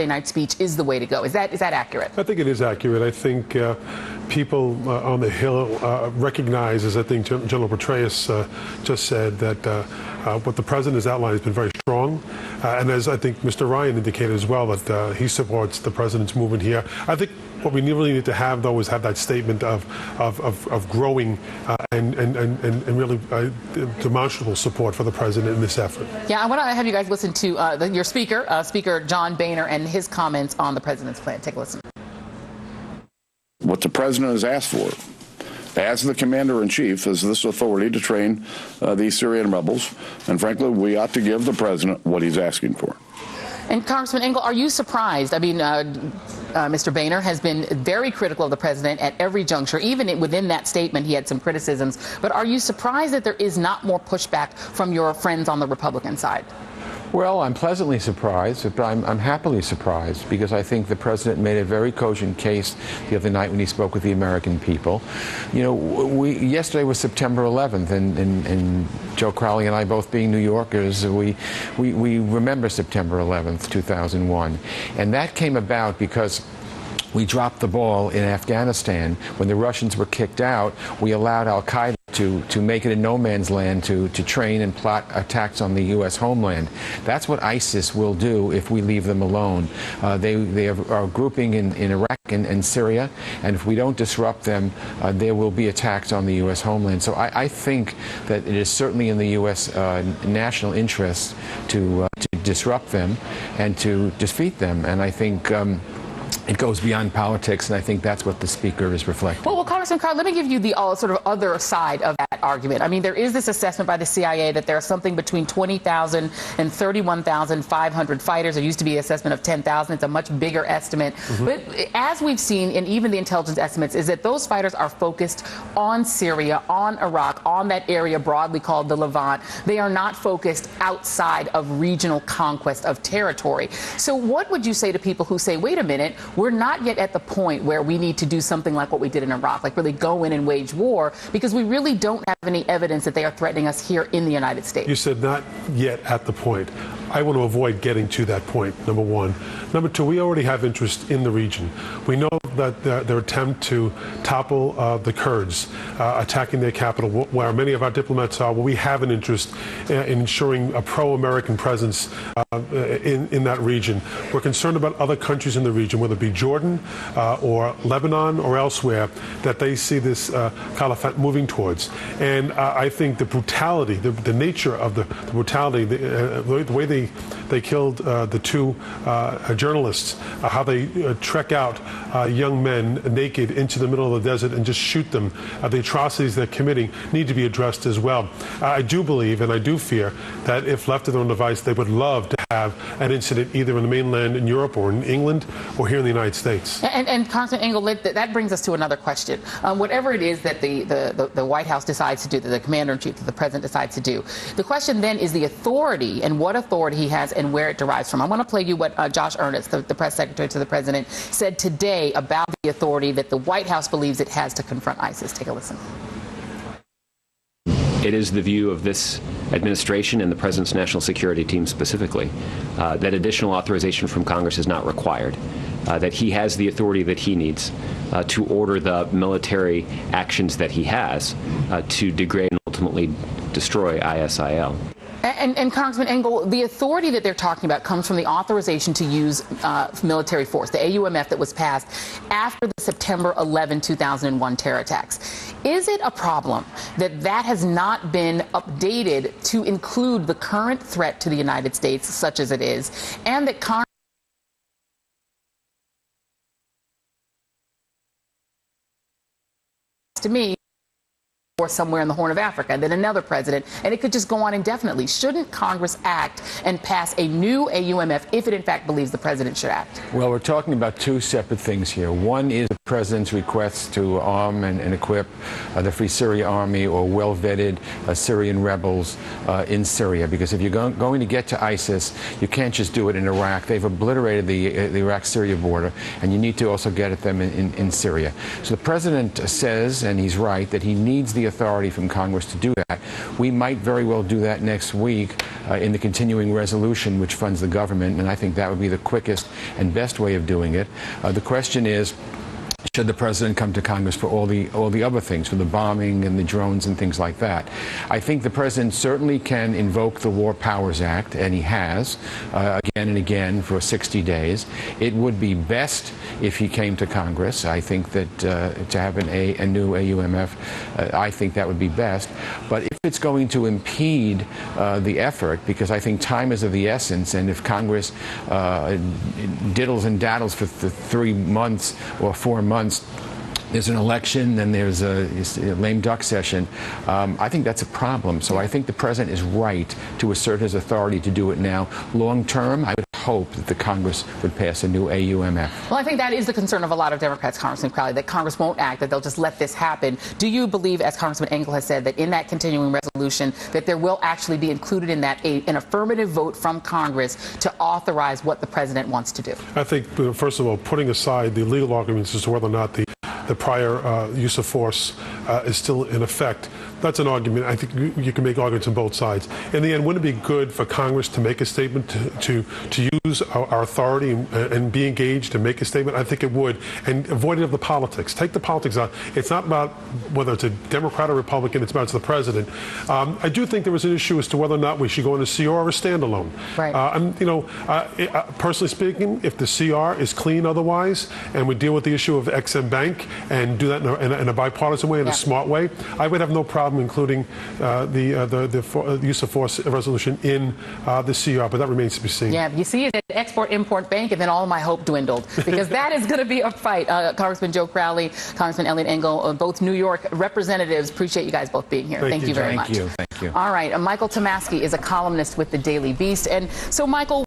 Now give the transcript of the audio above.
night speech is the way to go. Is that accurate? I think it is accurate. I think people on the Hill recognize, as I think General Petraeus just said, that what the president has outlined has been very strong. And as I think Mr. Ryan indicated as well, that he supports the president's movement here. I think what we really need to have, though, is have that statement of growing and really demonstrable support for the president in this effort. Yeah, I want to have you guys listen to your speaker, Speaker John Boehner, and his comments on the president's plan. Take a listen. What the president has asked for, as the commander-in-chief, is this authority to train these Syrian rebels. And frankly, we ought to give the president what he's asking for. And Congressman Engel, are you surprised? I mean, Mr. Boehner has been very critical of the president at every juncture. Even within that statement, he had some criticisms. But are you surprised that there is not more pushback from your friends on the Republican side? Well, I'm pleasantly surprised, but I'm happily surprised, because I think the president made a very cogent case the other night when he spoke with the American people. You know, yesterday was September 11th, and Joe Crowley and I, both being New Yorkers, we remember September 11th, 2001. And that came about because we dropped the ball in Afghanistan. When the Russians were kicked out, we allowed al-Qaeda to make it a no man's land, to train and plot attacks on the U.S. homeland. That's what ISIS will do if we leave them alone. They are grouping in Iraq and Syria, and if we don't disrupt them, there will be attacks on the U.S. homeland. So I think that it is certainly in the U.S. National interest to disrupt them and to defeat them. And I think it goes beyond politics, and I think that's what the speaker is reflecting. Well, Congressman Carr, let me give you the sort of other side of that argument. I mean, there is this assessment by the CIA that there are something between 20,000 and 31,500 fighters. There used to be an assessment of 10,000. It's a much bigger estimate. But as we've seen, and even the intelligence estimates, is that those fighters are focused on Syria, on Iraq, on that area broadly called the Levant. They are not focused outside of regional conquest of territory. So what would you say to people who say, wait a minute, we're not yet at the point where we need to do something like what we did in Iraq, like really go in and wage war, because we really don't have any evidence that they are threatening us here in the United States? You said not yet at the point. I want to avoid getting to that point, number one. Number two, we already have interest in the region. We know that their attempt to topple the Kurds, attacking their capital, where many of our diplomats are, well, we have an interest in ensuring a pro-American presence in that region. We're concerned about other countries in the region, whether it be Jordan or Lebanon or elsewhere, that they see this caliphate moving towards. And I think the brutality, the nature of the brutality, the way they killed the two journalists, how they trek out young men naked into the middle of the desert and just shoot them, the atrocities they're committing need to be addressed as well. I do believe and I do fear that if left to their own device, they would love to have an incident either in the mainland in Europe or in England or here in the United States. And Congressman Engel, that brings us to another question. Whatever it is that the White House decides to do, that the commander-in-chief, that the president decides to do, the question then is the authority and what authority he has and where it derives from. I want to play you what Josh Earnest, the press secretary to the president, said today about the authority that the White House believes it has to confront ISIS. Take a listen. It is the view of this administration and the president's national security team specifically that additional authorization from Congress is not required, that he has the authority that he needs to order the military actions that he has to degrade and ultimately destroy ISIL. And Congressman Engel, the authority that they're talking about comes from the authorization to use military force, the AUMF that was passed after the September 11, 2001 terror attacks. Is it a problem that that has not been updated to include the current threat to the United States, such as it is, and that Congress to me or somewhere in the Horn of Africa, then another president, and it could just go on indefinitely. Shouldn't Congress act and pass a new AUMF if it in fact believes the president should act? Well, we're talking about two separate things here. One is the president's request to arm and equip the Free Syria Army or well-vetted Syrian rebels in Syria, because if you're going to get to ISIS, you can't just do it in Iraq. They've obliterated the Iraq-Syria border, and you need to also get at them in Syria. So the president says, and he's right, that he needs the authority from Congress to do that. We might very well do that next week in the continuing resolution which funds the government, and I think that would be the quickest and best way of doing it. The question is, should the president come to Congress for all the other things, for the bombing and the drones and things like that? I think the president certainly can invoke the War Powers Act, and he has, again and again for 60 days. It would be best if he came to Congress. I think that to have a new AUMF, I think that would be best. But if it's going to impede the effort, because I think time is of the essence, and if Congress diddles and daddles for 3 months or 4 months, there's an election, then there's a lame duck session, I think that's a problem. So I think the president is right to assert his authority to do it now. Long term, I would hope that the Congress would pass a new AUMF. Well, I think that is the concern of a lot of Democrats, Congressman Crowley, that Congress won't act, that they'll just let this happen. Do you believe, as Congressman Engel has said, that in that continuing resolution, that there will actually be included in that an affirmative vote from Congress to authorize what the president wants to do? I think, first of all, putting aside the legal arguments as to whether or not the prior use of force is still in effect, that's an argument. I think you can make arguments on both sides. In the end, wouldn't it be good for Congress to make a statement, to use our authority and be engaged and make a statement? I think it would, and avoid it of the politics. Take the politics out. It's not about whether it's a Democrat or Republican. It's about the president. I do think there was an issue as to whether or not we should go into CR or a standalone. Right. Personally speaking, if the CR is clean otherwise, and we deal with the issue of XM Bank and do that in a bipartisan way, in a smart way, I would have no problem including the use of force resolution in the CR, but that remains to be seen. Yeah, you see it at Export-Import Bank, and then all my hope dwindled, because that is going to be a fight. Congressman Joe Crowley, Congressman Elliot Engel, both New York representatives. Appreciate you guys both being here. Thank you very much. Thank you. All right, Michael Tomasky is a columnist with the Daily Beast. And so, Michael,